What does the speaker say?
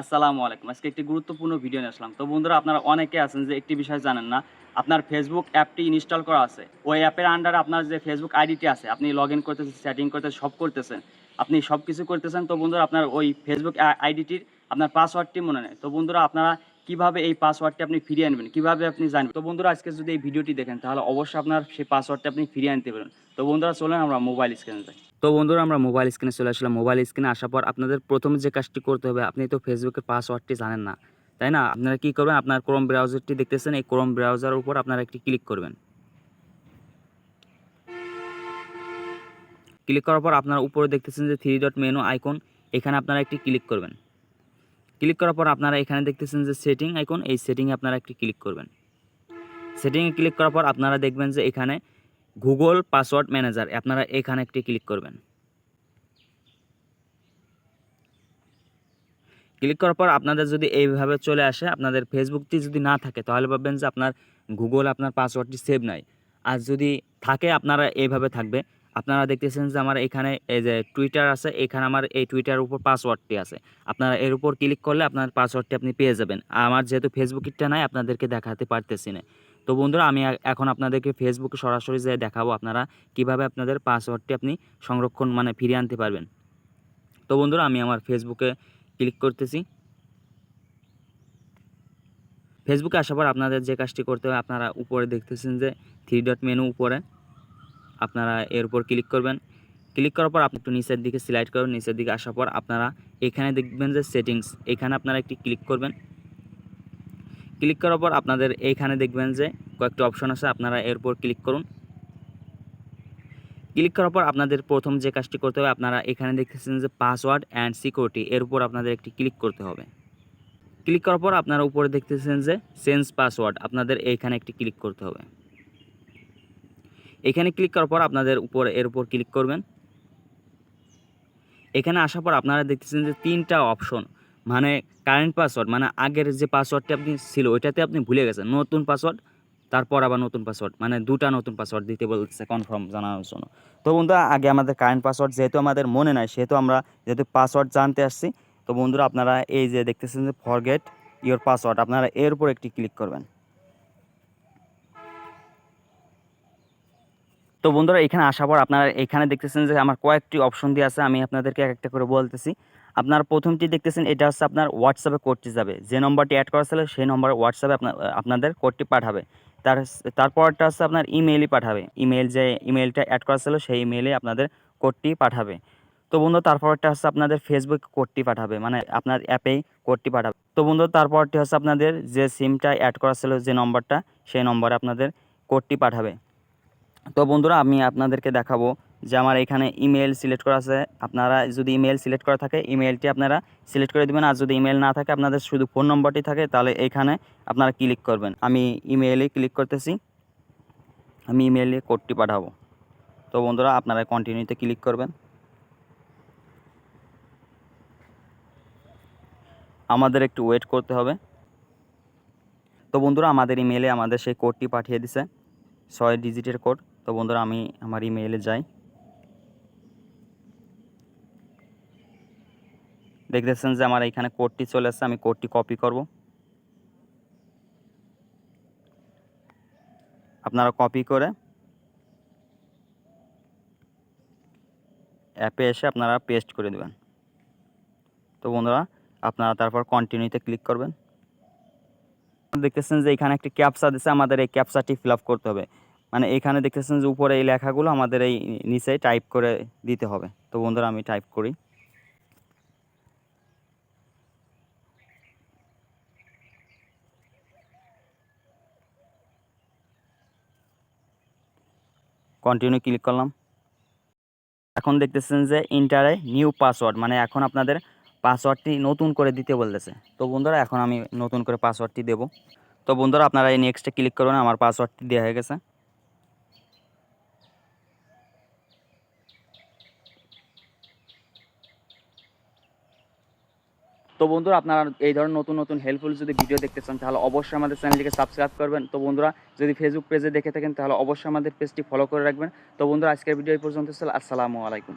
আসসালামু আলাইকুম। আজকে একটি গুরুত্বপূর্ণ ভিডিও নিয়ে আসলাম। তো বন্ধুরা আপনারা অনেকে আছেন যে একটি বিষয় জানেন না। আপনার Facebook অ্যাপটি ইনস্টল করা আছে। ওই অ্যাপের আন্ডারে আপনার যে Facebook আইডিটি আছে, আপনি লগইন করতেছেন, সেটিং করতেছেন, সব করতেছেন। আপনি সবকিছু করতেছেন। তো বন্ধুরা আপনার ওই Facebook আইডিটির আপনার পাসওয়ার্ডটি মনে নেই। তো বন্ধুরা আপনারা কিভাবে এই পাসওয়ার্ডটি আপনি ফিরিয়ে আনবেন? কিভাবে আপনি জানবেন? তো বন্ধুরা আজকে যদি এই ভিডিওটি দেখেন তাহলে অবশ্যই আপনার সেই পাসওয়ার্ডটি আপনি ফিরিয়ে আনতে পারবেন। তো বন্ধুরা চলেন আমরা মোবাইল স্ক্রিনে যাই। তো বন্ধুরা আমরা মোবাইল স্ক্রিনে চলে আসলাম। মোবাইল স্ক্রিনে আসার পর আপনাদের প্রথম যে কাজটি করতে হবে, আপনি তো ফেসবুকের পাসওয়ার্ডটি জানেন না, তাই না? আপনারা কি করবেন, আপনার ক্রোম ব্রাউজারটি দেখতেছেন, এই ক্রোম ব্রাউজারের উপর আপনারা একটি ক্লিক করবেন। ক্লিক করার পর আপনারা উপরে দেখতেছেন যে 3 ডট মেনু আইকন, এখানে আপনারা একটি ক্লিক করবেন। ক্লিক করার পর আপনারা এখানে দেখতেছেন যে সেটিং আইকন, এই সেটিংয়ে আপনারা একটি ক্লিক করবেন। সেটিংয়ে ক্লিক করার পর আপনারা দেখবেন যে এখানে গুগল পাসওয়ার্ড ম্যানেজার, আপনারা এখানে একটি ক্লিক করবেন। ক্লিক করার পর আপনাদের যদি এইভাবে চলে আসে, আপনাদের ফেসবুকটি যদি না থাকে তাহলে ভাববেন যে আপনার গুগল আপনার পাসওয়ার্ডটি সেভ নাই। আর যদি থাকে আপনারা এইভাবে থাকবে। আপনারা দেখতেছেন যে আমার এখানে এই যে টুইটার আছে, এখানে আমার এই টুইটারের উপর পাসওয়ার্ডটি আছে। আপনারা এর উপর ক্লিক করলে আপনার পাসওয়ার্ডটি আপনি পেয়ে যাবেন। আমার যেহেতু ফেসবুকেরটা নাই আপনাদেরকে দেখাতে পারতেছি না। তো বন্ধুরা আমি এখন আপনাদেরকে ফেসবুকে সরাসরি যেয়ে দেখাবো আপনারা কিভাবে আপনাদের পাসওয়ার্ডটি আপনি সংরক্ষণ মানে ফিরিয়ে আনতে পারবেন। তো বন্ধুরা আমি আমার ফেসবুকে ক্লিক করতেছি। ফেসবুকে আসার পর আপনাদের যে কাজটি করতে হবে, আপনারা উপরে দেখতেছেন যে 3 ডট মেনু উপরে, আপনারা এর উপর ক্লিক করবেন। ক্লিক করার পর আপনি একটু নিচের দিকে স্লাইড করবেন। নিচের দিকে আসার পর আপনারা এখানে দেখবেন যে সেটিংস, এখানে আপনারা একটি ক্লিক করবেন। ক্লিক করার পর আপনাদের এইখানে দেখবেন যে কয়েকটি অপশন আছে, আপনারা এর উপর ক্লিক করুন। ক্লিক করার পর আপনাদের প্রথম যে কাজটি করতে হবে, আপনারা এখানে দেখতেছেন যে পাসওয়ার্ড অ্যান্ড সিকিউরিটি, এর উপর আপনাদের একটি ক্লিক করতে হবে। ক্লিক করার পর আপনারা উপরে দেখতেছেন যে চেঞ্জ পাসওয়ার্ড, আপনাদের এইখানে একটি ক্লিক করতে হবে। এখানে ক্লিক করার পর আপনাদের এর উপর ক্লিক করবেন। এখানে আসার পর আপনারা দেখতেছেন যে 3টা অপশন, মানে কারেন্ট পাসওয়ার্ড, মানে আগের যে পাসওয়ার্ডটি আপনি ছিল ওইটাতে আপনি ভুলে গেছেন, নতুন পাসওয়ার্ড, তারপর আবার নতুন পাসওয়ার্ড, মানে 2টা নতুন পাসওয়ার্ড দিতে বলতেছে কনফার্ম জানানোর জন্য। তো বন্ধুরা আগে আমাদের কারেন্ট পাসওয়ার্ড যেহেতু আমাদের মনে নাই, সেহেতু আমরা যেহেতু পাসওয়ার্ড জানতে আসছি, তো বন্ধুরা আপনারা এই যে দেখতেছেন যে ফরগেট ইওর পাসওয়ার্ড, আপনারা এর উপর একটি ক্লিক করবেন। তো বন্ধুরা এখানে আসার পর আপনারা এখানে দেখতেছেন যে আমার কয়েকটি অপশন দিয়ে আছে, আমি আপনাদেরকে এক একটা করে বলতেছি। আপনার প্রথমটি দেখতেছেন, এটা হচ্ছে আপনার হোয়াটসঅ্যাপে কোডটি যাবে, যে নম্বরটি অ্যাড করা ছিল সেই নম্বরে হোয়াটসঅ্যাপে আপনাদের কোডটি পাঠাবে। তারপরটা হচ্ছে আপনার ইমেইলই পাঠাবে, যে ইমেইলটা অ্যাড করা ছিল সেই ইমেইলে আপনাদের কোডটি পাঠাবে। তো বন্ধু তারপরটা হচ্ছে আপনাদের ফেসবুক কোডটি পাঠাবে, মানে আপনার অ্যাপেই কোডটি পাঠাবে। তো বন্ধু তারপরটি হচ্ছে আপনাদের যে সিমটা অ্যাড করা ছিল যে নম্বরটা, সেই নম্বরে আপনাদের কোডটি পাঠাবে। তো বন্ধুরা আমি আপনাদেরকে দেখাবো যে আমার এখানে ইমেল সিলেক্ট করা আছে। আপনারা যদি ইমেল সিলেক্ট করা থাকে ইমেলটি আপনারা সিলেক্ট করে দেবেন, আর যদি ইমেল না থাকে আপনাদের শুধু ফোন নম্বরটি থাকে তাহলে এইখানে আপনারা ক্লিক করবেন। আমি ইমেইলে ক্লিক করতেছি, আমি ইমেইলে কোডটি পাঠাবো। তো বন্ধুরা আপনারা কন্টিনিউতে ক্লিক করবেন। আমাদের একটু ওয়েট করতে হবে। তো বন্ধুরা আমাদের ইমেইলে আমাদের সেই কোডটি পাঠিয়ে দিছে, 6 ডিজিটের কোড। তো বন্ধুরা আমি আমার ইমেইলে যাই, দেখতেছেন যে আমার এখানে কোডটি চলে আসছে। আমি কোডটি কপি করব, আপনারা কপি করে অ্যাপে এসে আপনারা পেস্ট করে দেবেন। তো বন্ধুরা আপনারা তারপর কন্টিনিউতে ক্লিক করবেন। দেখতেছেন যে এখানে একটি ক্যাপচা দিচ্ছে, আমাদের এই ক্যাপচাটি ফিল আপ করতে হবে। মানে এখানে দেখতেছেন যে উপরে এই লেখাগুলো আমাদের এই নিচে টাইপ করে দিতে হবে। তো বন্ধুরা আমি টাইপ করি। কন্টিনিউ ক্লিক করলাম। এখন দেখতেছেন যে ইন্টারে নিউ পাসওয়ার্ড, মানে এখন আপনাদের পাসওয়ার্ডটি নতুন করে দিতে বলতেছে। তো বন্ধুরা এখন আমি নতুন করে পাসওয়ার্ডটি দেব। তো বন্ধুরা আপনারা এই নেক্সটে ক্লিক করুন, আমার পাসওয়ার্ডটি দেওয়া হয়ে গেছে। তো বন্ধুরা আপনারা এই ধরনের নতুন নতুন হেল্পফুল যদি ভিডিও দেখতে চান তাহলে অবশ্যই আমাদের চ্যানেলটিকে সাবস্ক্রাইব করবেন। তো বন্ধুরা যদি ফেসবুক পেজে দেখে থাকেন তাহলে অবশ্যই আমাদের পেজটি ফলো করে রাখবেন। তো বন্ধুরা আজকের ভিডিও এই পর্যন্ত ছিল। আসসালামু আলাইকুম।